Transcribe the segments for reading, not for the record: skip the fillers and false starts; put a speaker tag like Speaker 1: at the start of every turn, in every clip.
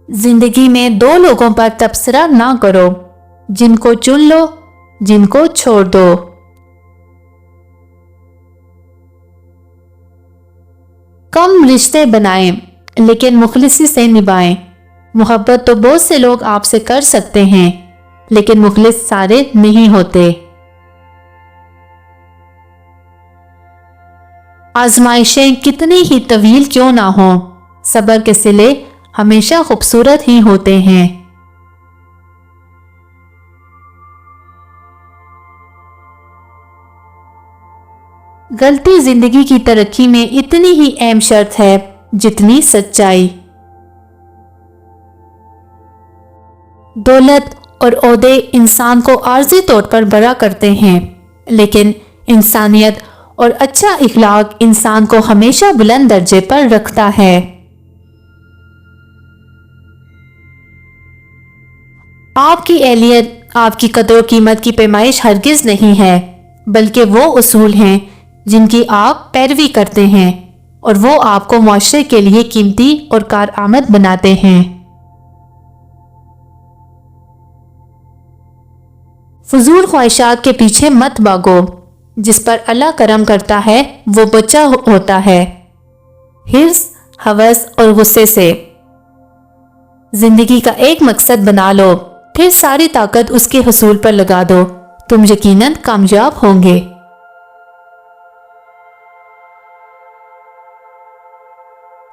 Speaker 1: जिंदगी में दो लोगों पर तबसरा ना करो, जिनको चुन लो, जिनको छोड़ दो। कम रिश्ते बनाएं, लेकिन मुखलिसी से निभाएं। मोहब्बत तो बहुत से लोग आपसे कर सकते हैं, लेकिन मुखलिस सारे नहीं होते। आजमाइशें कितनी ही तवील क्यों ना हो, सब्र के सिले हमेशा खूबसूरत ही होते हैं। गलती जिंदगी की तरक्की में इतनी ही अहम शर्त है जितनी सच्चाई। दौलत और ओहदे इंसान को आर्जी तौर पर बड़ा करते हैं, लेकिन इंसानियत और अच्छा इखलाक इंसान को हमेशा बुलंद दर्जे पर रखता है। आपकी अहलियत, आपकी कदर कीमत की पैमाइश हरगिज नहीं है, बल्कि वो उसूल हैं जिनकी आप पैरवी करते हैं, और वो आपको मुआशरे के लिए कीमती और कारआमद बनाते हैं। फजूल ख्वाहिशात के पीछे मत भागो, जिस पर अल्लाह करम करता है वो बचा होता है हिर्स, हवस और गुस्से से। जिंदगी का एक मकसद बना लो, फिर सारी ताकत उसके हसूल पर लगा दो, तुम यकीनन कामयाब होंगे।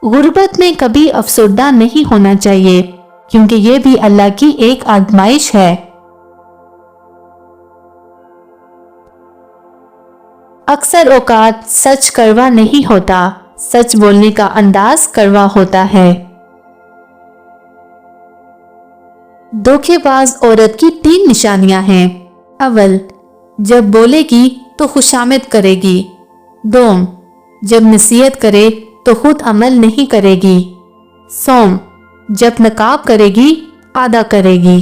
Speaker 1: गुर्बत में कभी अफसरदा नहीं होना चाहिए, क्योंकि ये भी अल्लाह की एक आजमाइश है। अक्सर औकात सच कड़वा नहीं होता, सच बोलने का अंदाज कड़वा होता है। धोखेबाज औरत की 3 निशानियां हैं। अव्वल, जब बोलेगी तो खुशामद करेगी। दोम, जब नसीहत करे तो खुद अमल नहीं करेगी। सोम, जब नकाब करेगी आदा करेगी।